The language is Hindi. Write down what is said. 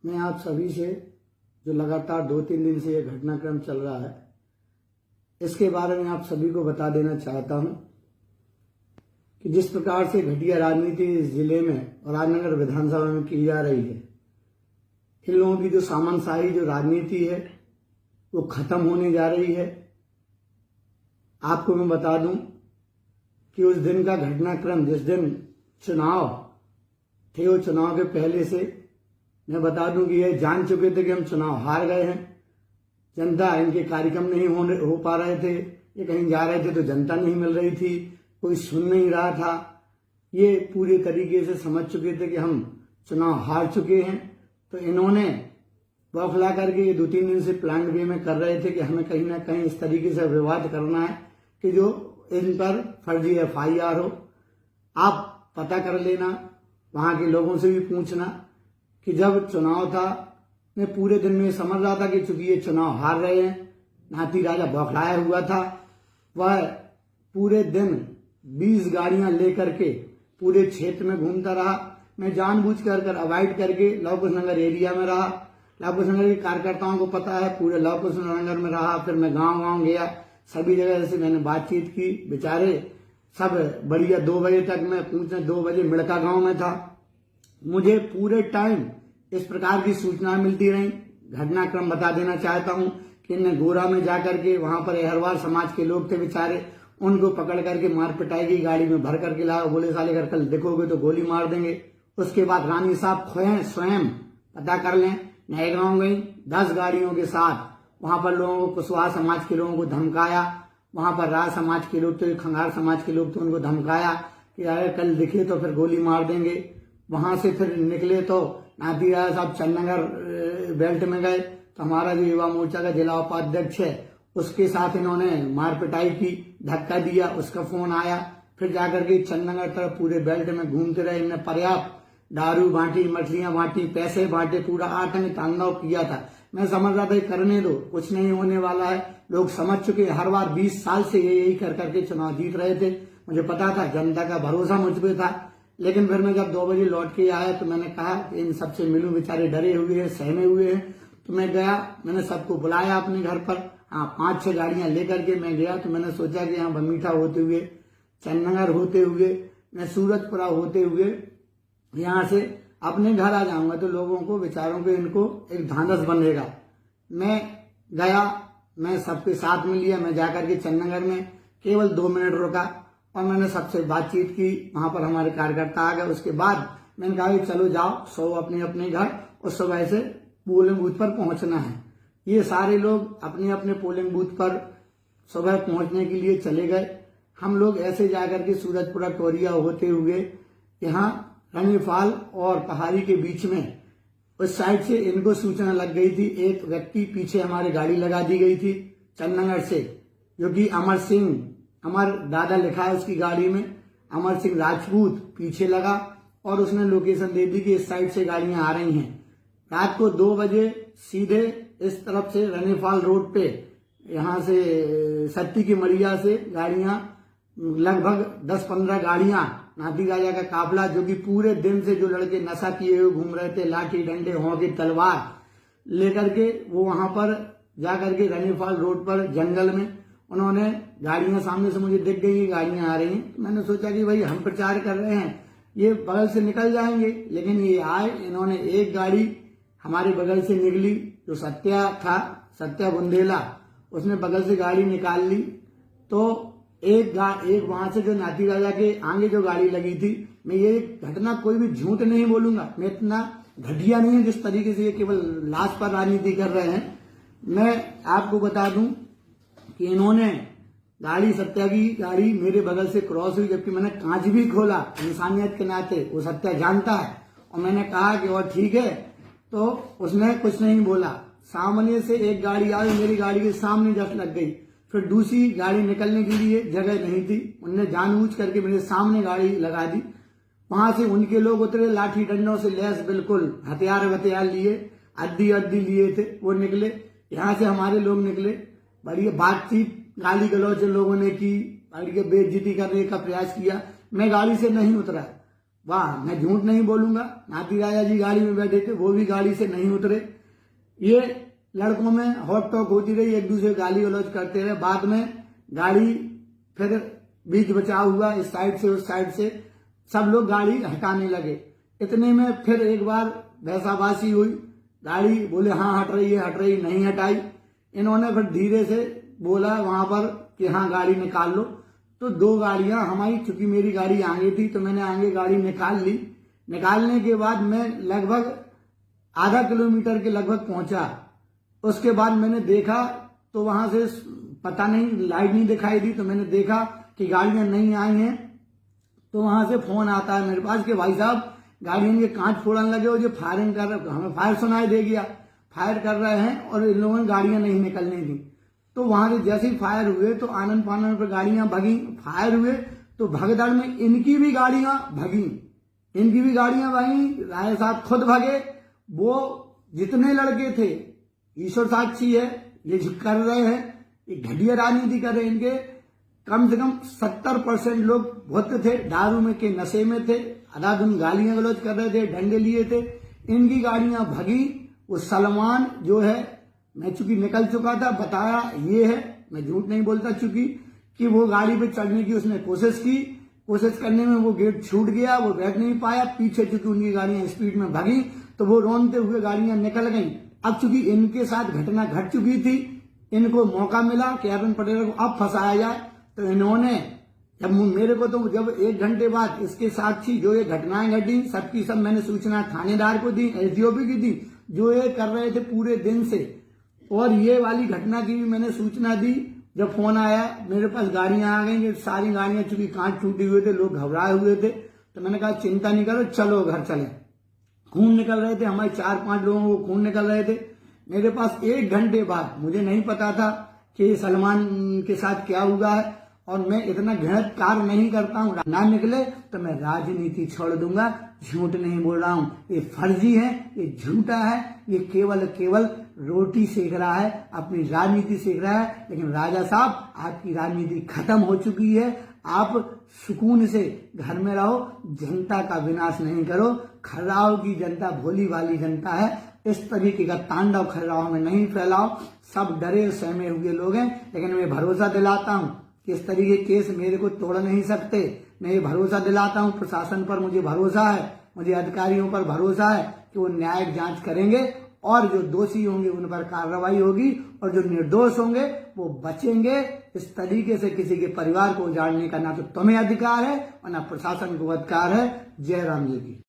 मैं आप सभी से जो लगातार 2-3 दिन से यह घटनाक्रम चल रहा है, इसके बारे में आप सभी को बता देना चाहता हूं कि जिस प्रकार से घटिया राजनीति इस जिले में और राजनगर विधानसभा में की जा रही है, इन लोगों की जो सामंतशाही जो राजनीति है वो खत्म होने जा रही है। आपको मैं बता दूं कि उस दिन का घटनाक्रम, जिस दिन चुनाव थे, वो चुनाव के पहले से मैं बता दूं कि ये जान चुके थे कि हम चुनाव हार गए हैं। जनता, इनके कार्यक्रम नहीं हो पा रहे थे, ये कहीं जा रहे थे तो जनता नहीं मिल रही थी, कोई सुन नहीं रहा था। ये पूरे तरीके से समझ चुके थे कि हम चुनाव हार चुके हैं। तो इन्होंने बौखला करके ये 2-3 दिन से प्लान वे में कर रहे थे कि हमें कहीं ना कहीं इस तरीके से विवाद करना है कि जो इन पर फर्जी FIR हो। आप पता कर लेना, वहां के लोगों से भी पूछना कि जब चुनाव था, मैं पूरे दिन में समझ रहा था कि चूंकि ये चुनाव हार रहे हैं, नाती राजा बौखलाया हुआ था। वह पूरे दिन 20 गाड़ियां लेकर के पूरे क्षेत्र में घूमता रहा। मैं जानबूझकर अवॉइड करके लव कुश नगर एरिया में रहा। लव कुश नगर के कार्यकर्ताओं को पता है, पूरे लव कुश नगर में रहा। फिर मैं गांव गया, सभी जगह से मैंने बातचीत की। बेचारे सब बढ़िया 2 बजे तक मैं पूछने 2 बजे मिड़का गांव में था। मुझे पूरे टाइम इस प्रकार की सूचना मिलती रही। घटनाक्रम बता देना चाहता हूं कि इन्हें गोरा में जाकर के वहां पर अहरवाल समाज के लोग थे बेचारे, उनको पकड़ करके मार पिटाई की, गाड़ी में भर करके लाओ, बोले साले अगर कल दिखोगे तो गोली मार देंगे। उसके बाद रानी साहब स्वयं पता कर लें, नए गांव गई 10 गाड़ियों के साथ। वहां पर लोगों को, कुशवाहा समाज के लोगों को धमकाया। वहां पर राज समाज के लोग थे, खंगार समाज के लोग थे, उनको धमकाया कि अगर कल दिखे तो फिर गोली मार देंगे। वहां से फिर निकले तो नाती राजा साहब चंदनगर बेल्ट में गए, तो हमारा जो युवा मोर्चा का जिला उपाध्यक्ष है उसके साथ इन्होंने मार पिटाई की, धक्का दिया, उसका फोन आया। फिर जाकर के चंदनगर तरफ पूरे बेल्ट में घूमते रहे। इन्हें पर्याप्त दारू बांटी, मछलियां बांटी, पैसे बांटे, पूरा आतंक तांडव किया था। मैं समझ रहा था करने दो, कुछ नहीं होने वाला है। लोग समझ चुके, हर बार 20 साल से यही कर करके चुनाव जीत रहे थे। मुझे पता था, जनता का भरोसा मुझ पे था। लेकिन फिर मैं जब 2 बजे लौट के आया तो मैंने कहा कि इन सबसे मिलूं, बेचारे डरे हुए हैं, सहमे हुए हैं। तो मैं गया, मैंने सबको बुलाया अपने घर पर। 5-6 गाड़ियां लेकर के मैं गया। तो मैंने सोचा कि यहाँ बमीठा होते हुए, चंदनगर होते हुए, मैं सूरजपुरा होते हुए यहाँ से अपने घर आ जाऊंगा तो लोगों को, बेचारों को, इनको एक ढांढस बनेगा। मैं गया, मैं सबके साथ में लिया। मैं जाकर के चंदनगर में केवल 2 मिनट रुका और मैंने सबसे बातचीत की। वहां पर हमारे कार्यकर्ता आ गए। उसके बाद मैंने कहा कि चलो जाओ, सो अपने अपने घर, और सुबह से पोलिंग बूथ पर पहुंचना है। ये सारे लोग अपने अपने पोलिंग बूथ पर सुबह पहुंचने के लिए चले गए। हम लोग ऐसे जाकर के सूरजपुरा टोरिया होते हुए यहाँ रंगफाल और पहाड़ी के बीच में उस साइड से इनको सूचना लग गई थी। एक व्यक्ति पीछे हमारे गाड़ी लगा दी गई थी चंदनगर से, जो कि अमर दादा लिखा है उसकी गाड़ी में, अमर सिंह राजपूत पीछे लगा। और उसने लोकेशन दे दी कि इस साइड से गाड़ियां आ रही हैं। रात को 2 बजे सीधे इस तरफ से रनेफाल रोड पे, यहां से सत्ती की मरिया से गाड़ियां, लगभग 10-15 गाड़ियां, नाती राजा का काफिला, जो कि पूरे दिन से जो लड़के नशा किए हुए घूम रहे थे, लाठी डंडे, होंके, तलवार लेकर के, वो वहां पर जाकर के रनेफाल रोड पर जंगल में उन्होंने गाड़ियां, सामने से मुझे दिख गई गाड़ियां आ रही हैं। मैंने सोचा कि भाई हम प्रचार कर रहे हैं, ये बगल से निकल जाएंगे। लेकिन ये आए, इन्होंने एक गाड़ी हमारे बगल से निकली, जो सत्या था, सत्या बुंदेला, उसने बगल से गाड़ी निकाल ली। तो एक वहां से जो नाती राजा के आगे जो गाड़ी लगी थी, मैं ये घटना कोई भी झूठ नहीं बोलूंगा, मैं इतना घटिया नहीं है जिस तरीके से ये केवल लाश पर राजनीति कर रहे हैं। मैं आपको बता दूं कि इन्होंने गाड़ी, सत्या की गाड़ी मेरे बगल से क्रॉस हुई, जबकि मैंने कांच भी खोला इंसानियत के नाते, वो सत्या जानता है। और मैंने कहा कि और ठीक है, तो उसने कुछ नहीं बोला। सामने से एक गाड़ी आई, मेरी गाड़ी के सामने जस्ट लग गई। फिर दूसरी गाड़ी निकलने के लिए जगह नहीं थी, उनने जानबूझ करके मेरे सामने गाड़ी लगा दी। वहां से उनके लोग उतरे, लाठी डंडों से लैस, बिल्कुल हथियार लिए, अद्दी लिए थे, वो निकले। यहाँ से हमारे लोग निकले, बढ़िया बातचीत, गाली गलौज लोगों ने की, बढ़िया बेइज्जती करने का प्रयास किया। मैं गाड़ी से नहीं उतरा, वाह, मैं झूठ नहीं बोलूंगा, नाती राजा जी गाड़ी में बैठे थे, वो भी गाड़ी से नहीं उतरे। ये लड़कों में हॉट टॉक होती रही, एक दूसरे गाली गलौज करते रहे। बाद में गाड़ी फिर बीच बचाव हुआ, इस साइड से उस साइड से सब लोग गाड़ी हटाने लगे। इतने में फिर एक बार भैंसाबासी हुई, गाड़ी बोले हाँ हट रही, नहीं हटाई। इन्होंने फिर धीरे से बोला वहां पर कि हाँ गाड़ी निकाल लो। तो 2 गाड़ियां हमारी, चूंकि मेरी गाड़ी आगे थी तो मैंने आगे गाड़ी निकाल ली। निकालने के बाद मैं लगभग आधा किलोमीटर के लगभग पहुंचा। उसके बाद मैंने देखा तो वहां से पता नहीं, लाइट नहीं दिखाई दी, तो मैंने देखा कि गाड़ियां नहीं आई हैं। तो वहां से फोन आता है मेरे पास कि भाई साहब गाड़ियों के कांच फोड़ने लगे हो, जो फायरिंग कर रहे, हमें फायर सुनाई दे गया, फायर कर रहे हैं और इन लोगों ने गाड़ियां नहीं निकलने दी। तो वहां से जैसे ही फायर हुए तो आनंद फानंद पर गाड़ियां भगी। फायर हुए तो भगदड़ में इनकी भी गाड़ियां भगी। राय साहब खुद भगे। वो जितने लड़के थे, ईश्वर साक्षी है, ये जो कर रहे हैं, ये घटिया राजनीति कर रहे हैं। इनके कम से कम 70% लोग भूत थे, दारू में के नशे में थे, आधा दिन गालियां गलौज कर रहे थे, डंडे लिए थे। इनकी गाड़ियां भगी। वो सलमान जो है, मैं चूंकि निकल चुका था, बताया ये है, मैं झूठ नहीं बोलता, चूंकि कि वो गाड़ी पे चढ़ने की उसने कोशिश करने में वो गेट छूट गया, वो बैठ नहीं पाया। पीछे चूंकि उनकी गाड़ियां स्पीड में भगी तो वो रोनते हुए गाड़ियां निकल गई। अब चूंकि इनके साथ घटना घट चुकी थी, इनको मौका मिला कि अरुण पटेल को अब फंसाया जाए। तो इन्होंने जब मेरे को, तो जब 1 घंटे बाद इसके साक्षी जो ये घटनाएं घटी, सबकी सब मैंने सूचना थानेदार को दी, एसडीओपी की दी, जो ये कर रहे थे पूरे दिन से। और ये वाली घटना की भी मैंने सूचना दी। जब फोन आया मेरे पास, गाड़ियां आ गई, सारी गाड़ियां, चूंकि कांच टूटे हुए थे, लोग घबराए हुए थे। तो मैंने कहा चिंता नहीं करो, चलो घर चले। खून निकल रहे थे, हमारे 4-5 लोगों को खून निकल रहे थे। मेरे पास 1 घंटे बाद, मुझे नहीं पता था कि सलमान के साथ क्या हुआ है, और मैं इतना घृणित कार्य नहीं करता हूं। ना निकले तो मैं राजनीति छोड़ दूंगा। झूठ नहीं बोल रहा हूं, ये फर्जी है, ये झूठा है, ये केवल रोटी सेक रहा है, अपनी राजनीति सेक रहा है। लेकिन राजा साहब, आपकी राजनीति खत्म हो चुकी है। आप सुकून से घर में रहो, जनता का विनाश नहीं करो। खर्राव की जनता भोली भाली जनता है, इस तरीके का तांडव खर्राव में नहीं फैलाओ। सब डरे सहमे हुए लोग हैं, लेकिन मैं भरोसा दिलाता हूं कि इस तरीके केस मेरे को तोड़ नहीं सकते। मैं ये भरोसा दिलाता हूं, प्रशासन पर मुझे भरोसा है, मुझे अधिकारियों पर भरोसा है कि वो न्यायिक जांच करेंगे और जो दोषी होंगे उन पर कार्रवाई होगी, और जो निर्दोष होंगे वो बचेंगे। इस तरीके से किसी के परिवार को उजाड़ने का ना तो तुम्हें अधिकार है और ना प्रशासन को अधिकार है। जय राम जी की।